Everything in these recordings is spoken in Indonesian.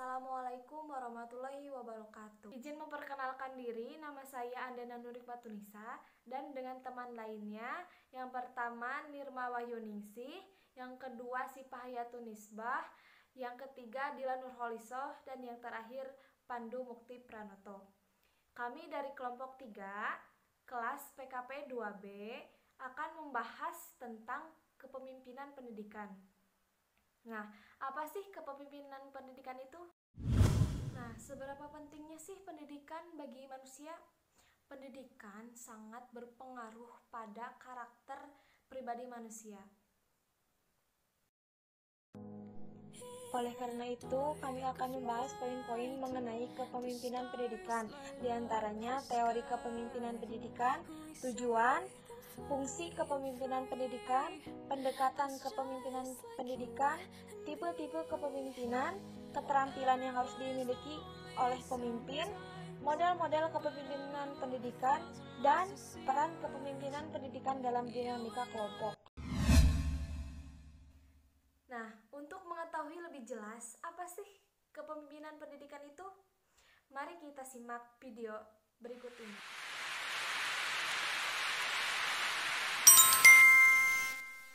Assalamualaikum warahmatullahi wabarakatuh. Izin memperkenalkan diri, nama saya Andana Nurikmatunisa dan dengan teman lainnya. Yang pertama Nirma Wahyuningsih, yang kedua Sipah Hayatunisbah, yang ketiga Dila Nurholisoh, dan yang terakhir Pandu Mukti Pranoto. Kami dari kelompok 3, kelas PKP 2B, akan membahas tentang kepemimpinan pendidikan. Nah, apa sih kepemimpinan pendidikan itu? Nah, seberapa pentingnya sih pendidikan bagi manusia? Pendidikan sangat berpengaruh pada karakter pribadi manusia. Oleh karena itu, kami akan membahas poin-poin mengenai kepemimpinan pendidikan, di antaranya teori kepemimpinan pendidikan, tujuan, fungsi kepemimpinan pendidikan, pendekatan kepemimpinan pendidikan, tipe-tipe kepemimpinan, keterampilan yang harus dimiliki oleh pemimpin, model-model kepemimpinan pendidikan, dan peran kepemimpinan pendidikan dalam dinamika kelompok. Nah, untuk mengetahui lebih jelas apa sih kepemimpinan pendidikan itu, mari kita simak video berikut ini.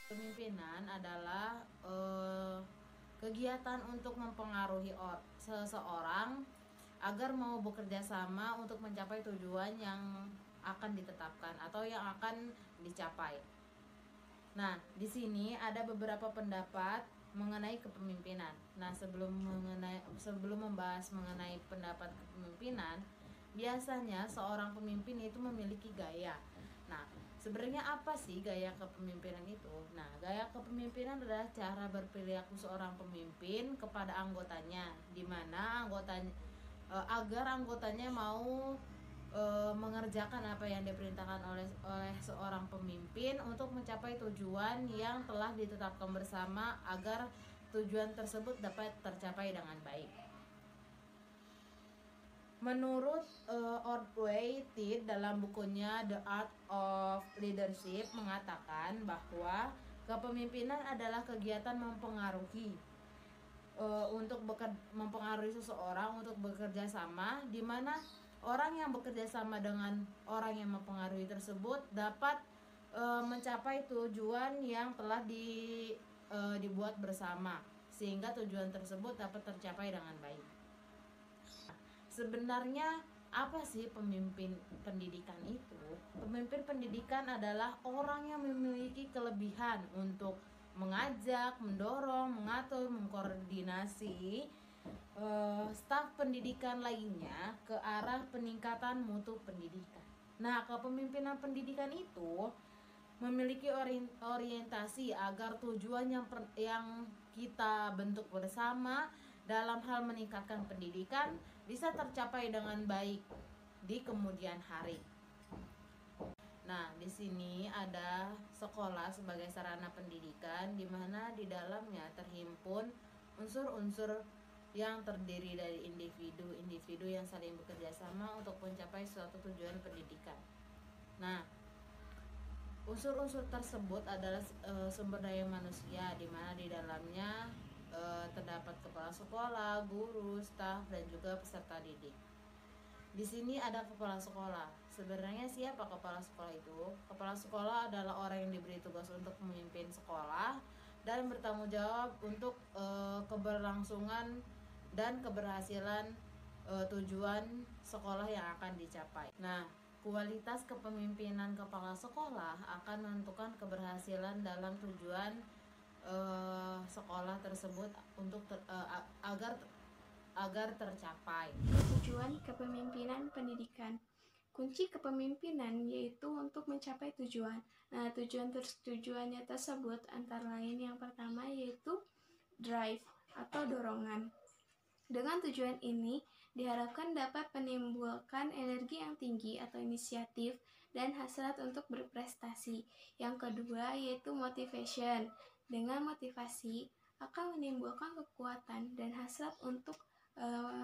Kepemimpinan adalah kegiatan untuk mempengaruhi seseorang agar mau bekerja sama untuk mencapai tujuan yang akan ditetapkan atau yang akan dicapai. Nah, di sini ada beberapa pendapat mengenai kepemimpinan. Nah, sebelum membahas mengenai pendapat kepemimpinan, biasanya seorang pemimpin itu memiliki gaya. Nah, sebenarnya apa sih gaya kepemimpinan itu? Nah, gaya kepemimpinan adalah cara berperilaku seorang pemimpin kepada anggotanya, di mana agar anggotanya mau mengerjakan apa yang diperintahkan oleh seorang pemimpin untuk mencapai tujuan yang telah ditetapkan bersama agar tujuan tersebut dapat tercapai dengan baik. Menurut Ordway Tid dalam bukunya The Art of Leadership mengatakan bahwa kepemimpinan adalah kegiatan mempengaruhi mempengaruhi seseorang untuk bekerja sama, di mana orang yang bekerja sama dengan orang yang mempengaruhi tersebut dapat mencapai tujuan yang telah dibuat bersama, sehingga tujuan tersebut dapat tercapai dengan baik. Sebenarnya apa sih pemimpin pendidikan itu? Pemimpin pendidikan adalah orang yang memiliki kelebihan untuk mengajak, mendorong, mengatur, mengkoordinasi staf pendidikan lainnya ke arah peningkatan mutu pendidikan. Nah, kepemimpinan pendidikan itu memiliki orientasi agar tujuan yang kita bentuk bersama dalam hal meningkatkan pendidikan bisa tercapai dengan baik di kemudian hari. Nah, di sini ada sekolah sebagai sarana pendidikan, di mana di dalamnya terhimpun unsur-unsur yang terdiri dari individu yang saling bekerja sama untuk mencapai suatu tujuan pendidikan. Nah, unsur-unsur tersebut adalah sumber daya manusia, di mana di dalamnya terdapat kepala sekolah, guru, staf, dan juga peserta didik. Di sini ada kepala sekolah. Sebenarnya siapa kepala sekolah itu? Kepala sekolah adalah orang yang diberi tugas untuk memimpin sekolah dan bertanggung jawab untuk keberlangsungan dan keberhasilan tujuan sekolah yang akan dicapai. Nah, kualitas kepemimpinan kepala sekolah akan menentukan keberhasilan dalam tujuan sekolah tersebut untuk agar tercapai. Tujuan kepemimpinan pendidikan. Kunci kepemimpinan yaitu untuk mencapai tujuan. Nah, tujuannya tersebut antara lain yang pertama yaitu drive atau dorongan. Dengan tujuan ini diharapkan dapat menimbulkan energi yang tinggi atau inisiatif dan hasrat untuk berprestasi. Yang kedua yaitu motivation. Dengan motivasi akan menimbulkan kekuatan dan hasrat untuk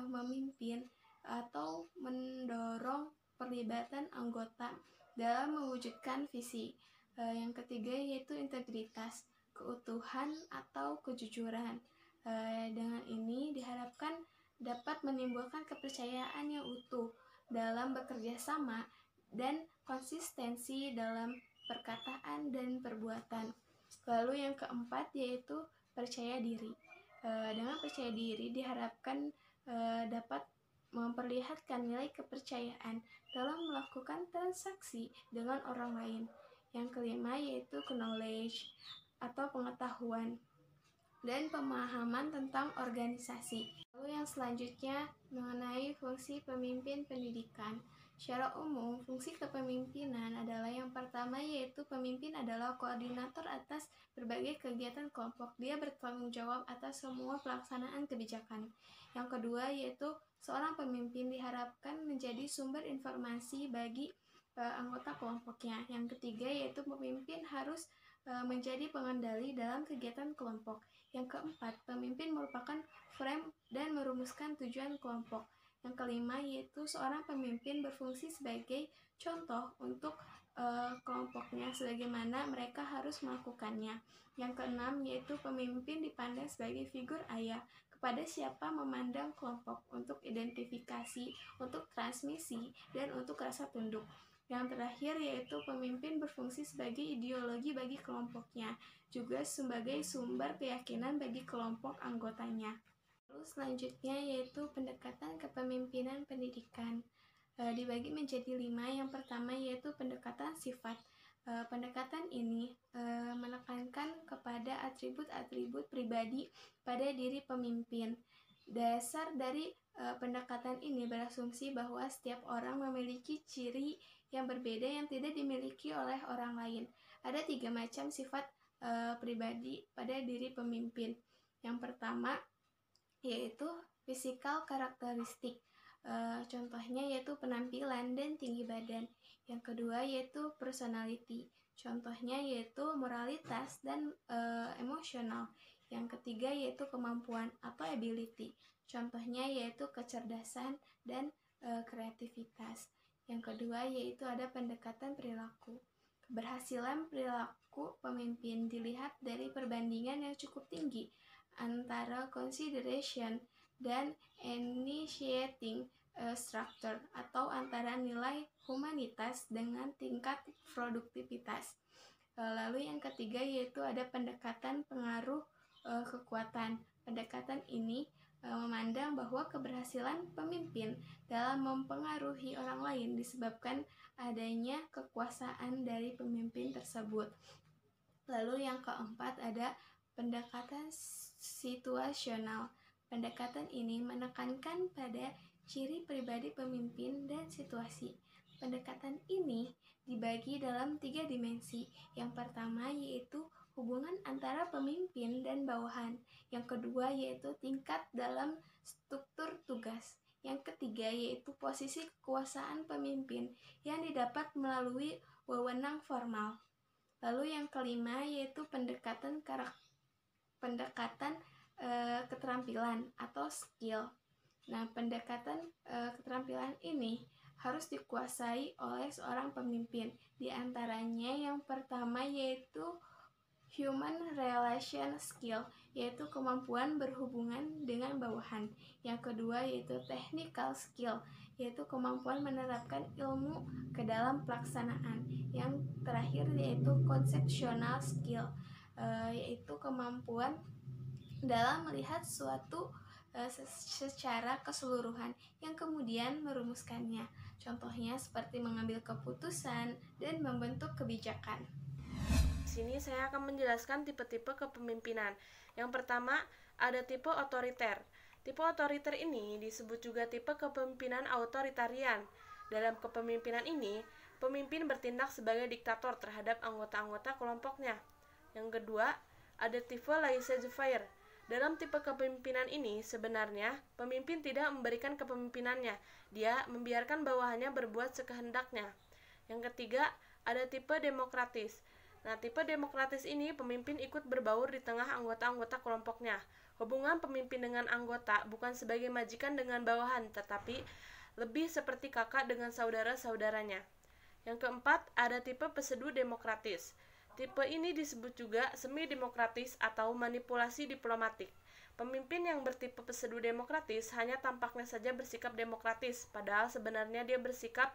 memimpin atau mendorong perlibatan anggota dalam mewujudkan visi. Yang ketiga yaitu integritas, keutuhan atau kejujuran. Dengan ini diharapkan dapat menimbulkan kepercayaan yang utuh dalam bekerja sama dan konsistensi dalam perkataan dan perbuatan. Lalu yang keempat yaitu percaya diri. Dengan percaya diri diharapkan dapat memperlihatkan nilai kepercayaan dalam melakukan transaksi dengan orang lain. Yang kelima yaitu knowledge atau pengetahuan dan pemahaman tentang organisasi. Lalu yang selanjutnya mengenai fungsi pemimpin pendidikan. Secara umum, fungsi kepemimpinan adalah yang pertama yaitu pemimpin adalah koordinator atas berbagai kegiatan kelompok. Dia bertanggung jawab atas semua pelaksanaan kebijakan. Yang kedua yaitu seorang pemimpin diharapkan menjadi sumber informasi bagi anggota kelompoknya. Yang ketiga yaitu pemimpin harus menjadi pengendali dalam kegiatan kelompok. Yang keempat, pemimpin merupakan frame dan merumuskan tujuan kelompok. Yang kelima yaitu seorang pemimpin berfungsi sebagai contoh untuk kelompoknya sebagaimana mereka harus melakukannya. Yang keenam yaitu pemimpin dipandang sebagai figur ayah kepada siapa memandang kelompok untuk identifikasi, untuk transmisi, dan untuk rasa tunduk. Yang terakhir yaitu pemimpin berfungsi sebagai ideologi bagi kelompoknya, juga sebagai sumber keyakinan bagi kelompok anggotanya. Lalu selanjutnya yaitu pendekatan kepemimpinan pendidikan. Dibagi menjadi 5. Yang pertama yaitu pendekatan sifat. Pendekatan ini menekankan kepada atribut-atribut pribadi pada diri pemimpin. Dasar dari pendekatan ini berasumsi bahwa setiap orang memiliki ciri yang berbeda yang tidak dimiliki oleh orang lain. Ada 3 macam sifat pribadi pada diri pemimpin. Yang pertama yaitu physical karakteristik. Contohnya yaitu penampilan dan tinggi badan. Yang kedua yaitu personality. Contohnya yaitu moralitas dan emosional. Yang ketiga yaitu kemampuan atau ability. Contohnya yaitu kecerdasan dan kreativitas. Yang kedua yaitu ada pendekatan perilaku. Keberhasilan perilaku pemimpin dilihat dari perbandingan yang cukup tinggi antara consideration dan initiating structure atau antara nilai humanitas dengan tingkat produktivitas. Lalu yang ketiga yaitu ada pendekatan pengaruh kekuatan. Pendekatan ini memandang bahwa keberhasilan pemimpin dalam mempengaruhi orang lain disebabkan adanya kekuasaan dari pemimpin tersebut. Lalu yang keempat ada pendekatan situasional. Pendekatan ini menekankan pada ciri pribadi pemimpin dan situasi. Pendekatan ini dibagi dalam 3 dimensi. Yang pertama yaitu hubungan antara pemimpin dan bawahan. Yang kedua yaitu tingkat dalam struktur tugas. Yang ketiga yaitu posisi kekuasaan pemimpin yang didapat melalui wewenang formal. Lalu yang kelima yaitu pendekatan keterampilan atau skill. Nah, pendekatan keterampilan ini harus dikuasai oleh seorang pemimpin. Di antaranya yang pertama yaitu human relation skill, yaitu kemampuan berhubungan dengan bawahan. Yang kedua yaitu technical skill, yaitu kemampuan menerapkan ilmu ke dalam pelaksanaan. Yang terakhir yaitu conceptual skill, yaitu kemampuan dalam melihat suatu secara keseluruhan yang kemudian merumuskannya. Contohnya seperti mengambil keputusan dan membentuk kebijakan. Di sini saya akan menjelaskan tipe-tipe kepemimpinan. Yang pertama, ada tipe otoriter. Tipe otoriter ini disebut juga tipe kepemimpinan authoritarian. Dalam kepemimpinan ini, pemimpin bertindak sebagai diktator terhadap anggota-anggota kelompoknya. Yang kedua, ada tipe laissez-faire. Dalam tipe kepemimpinan ini, sebenarnya pemimpin tidak memberikan kepemimpinannya. Dia membiarkan bawahannya berbuat sekehendaknya. Yang ketiga, ada tipe demokratis. Nah, tipe demokratis ini pemimpin ikut berbaur di tengah anggota-anggota kelompoknya. Hubungan pemimpin dengan anggota bukan sebagai majikan dengan bawahan, tetapi lebih seperti kakak dengan saudara-saudaranya. Yang keempat, ada tipe pseudo demokratis. Tipe ini disebut juga semi-demokratis atau manipulasi diplomatik. Pemimpin yang bertipe pseudo demokratis hanya tampaknya saja bersikap demokratis, padahal sebenarnya dia bersikap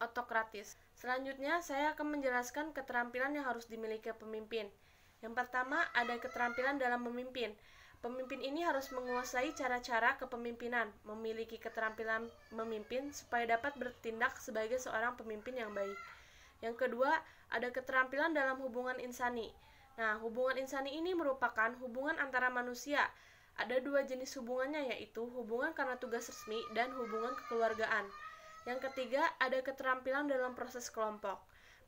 otokratis. Selanjutnya, saya akan menjelaskan keterampilan yang harus dimiliki pemimpin. Yang pertama, ada keterampilan dalam memimpin. Pemimpin ini harus menguasai cara-cara kepemimpinan, memiliki keterampilan memimpin supaya dapat bertindak sebagai seorang pemimpin yang baik. Yang kedua, ada keterampilan dalam hubungan insani. Nah, hubungan insani ini merupakan hubungan antara manusia. Ada dua jenis hubungannya, yaitu hubungan karena tugas resmi dan hubungan kekeluargaan. Yang ketiga, ada keterampilan dalam proses kelompok.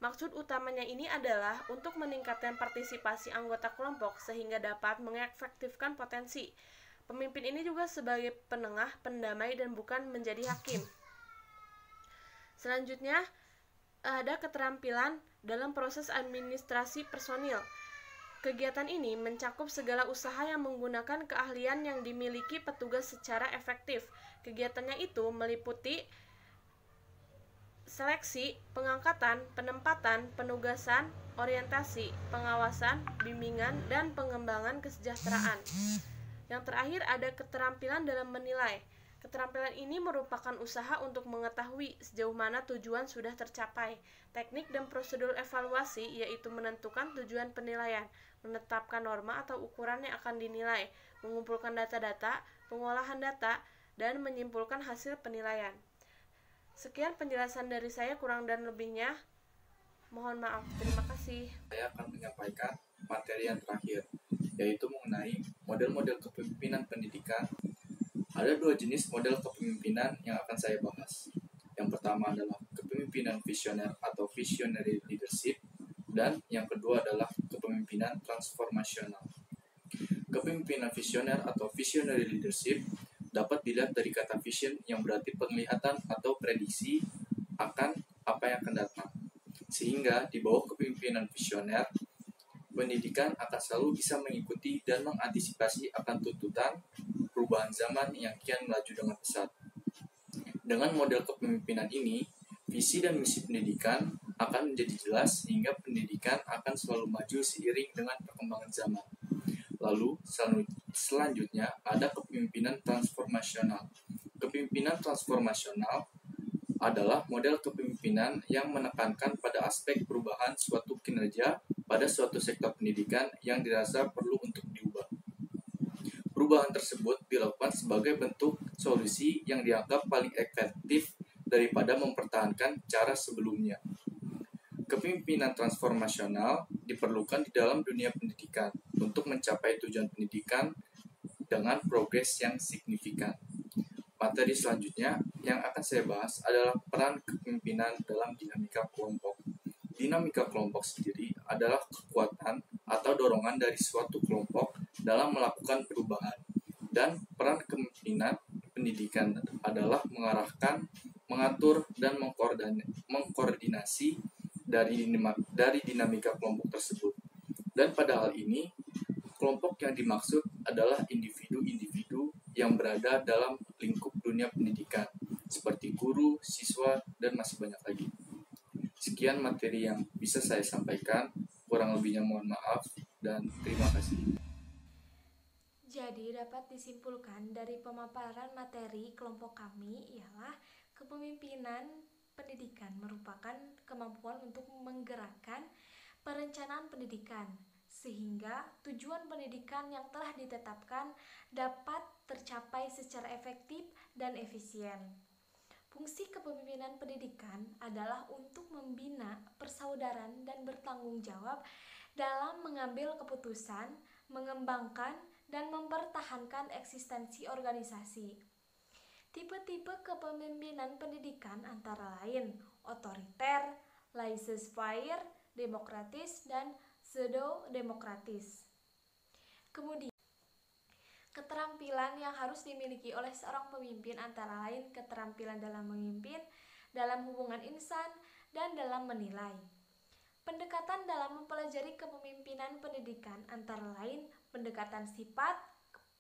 Maksud utamanya ini adalah untuk meningkatkan partisipasi anggota kelompok sehingga dapat mengefektifkan potensi. Pemimpin ini juga sebagai penengah, pendamai, dan bukan menjadi hakim. Selanjutnya, ada keterampilan dalam proses administrasi personil. Kegiatan ini mencakup segala usaha yang menggunakan keahlian yang dimiliki petugas secara efektif. Kegiatannya itu meliputi seleksi, pengangkatan, penempatan, penugasan, orientasi, pengawasan, bimbingan, dan pengembangan kesejahteraan. Yang terakhir ada keterampilan dalam menilai. Keterampilan ini merupakan usaha untuk mengetahui sejauh mana tujuan sudah tercapai. Teknik dan prosedur evaluasi yaitu menentukan tujuan penilaian, menetapkan norma atau ukuran yang akan dinilai, mengumpulkan data-data, pengolahan data, dan menyimpulkan hasil penilaian. Sekian penjelasan dari saya, kurang dan lebihnya mohon maaf. Terima kasih. Saya akan menyampaikan materi yang terakhir, yaitu mengenai model-model kepemimpinan pendidikan. Ada dua jenis model kepemimpinan yang akan saya bahas. Yang pertama adalah kepemimpinan visioner atau visionary leadership, dan yang kedua adalah kepemimpinan transformasional. Kepemimpinan visioner atau visionary leadership dapat dilihat dari kata vision yang berarti penglihatan atau prediksi akan apa yang akan datang. Sehingga di bawah kepemimpinan visioner, pendidikan akan selalu bisa mengikuti dan mengantisipasi akan tuntutan perubahan zaman yang kian melaju dengan pesat. Dengan model kepemimpinan ini, visi dan misi pendidikan akan menjadi jelas sehingga pendidikan akan selalu maju seiring dengan perkembangan zaman. Lalu, selanjutnya ada kepemimpinan transformasional. Kepemimpinan transformasional adalah model kepemimpinan yang menekankan pada aspek perubahan suatu kinerja pada suatu sektor pendidikan yang dirasa perlu untuk diubah. Perubahan tersebut dilakukan sebagai bentuk solusi yang dianggap paling efektif daripada mempertahankan cara sebelumnya. Kepemimpinan transformasional diperlukan di dalam dunia pendidikan untuk mencapai tujuan pendidikan dengan progres yang signifikan. Materi selanjutnya yang akan saya bahas adalah peran kepemimpinan dalam dinamika kelompok. Dinamika kelompok sendiri adalah kekuatan atau dorongan dari suatu kelompok dalam melakukan perubahan. Dan peran kepemimpinan pendidikan adalah mengarahkan, mengatur, dan mengkoordinasi dari dinamika kelompok tersebut. Dan pada hal ini, kelompok yang dimaksud adalah individu-individu yang berada dalam lingkup dunia pendidikan, seperti guru, siswa, dan masih banyak lagi. Sekian materi yang bisa saya sampaikan, kurang lebihnya mohon maaf, dan terima kasih. Jadi dapat disimpulkan dari pemaparan materi kelompok kami ialah kepemimpinan pendidikan merupakan kemampuan untuk menggerakkan perencanaan pendidikan sehingga tujuan pendidikan yang telah ditetapkan dapat tercapai secara efektif dan efisien. Fungsi kepemimpinan pendidikan adalah untuk membina persaudaraan dan bertanggung jawab dalam mengambil keputusan, mengembangkan, dan mempertahankan eksistensi organisasi. Tipe-tipe kepemimpinan pendidikan antara lain otoriter, laissez-faire, demokratis, dan pseudo-demokratis. Kemudian, keterampilan yang harus dimiliki oleh seorang pemimpin antara lain keterampilan dalam memimpin, dalam hubungan insan, dan dalam menilai. Pendekatan dalam mempelajari kepemimpinan pendidikan antara lain pendekatan sifat,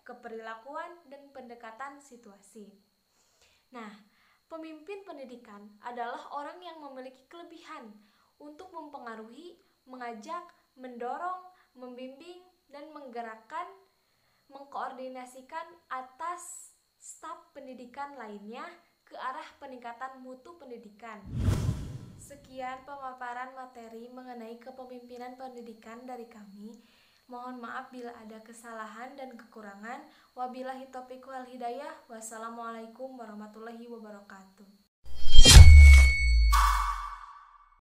keperilakuan, dan pendekatan situasi. Nah, pemimpin pendidikan adalah orang yang memiliki kelebihan untuk mempengaruhi, mengajak, mendorong, membimbing, dan mengkoordinasikan atas staf pendidikan lainnya ke arah peningkatan mutu pendidikan. Sekian pemaparan materi mengenai kepemimpinan pendidikan dari kami. Mohon maaf bila ada kesalahan dan kekurangan. Wabillahi taufiq wal hidayah. Wassalamualaikum warahmatullahi wabarakatuh.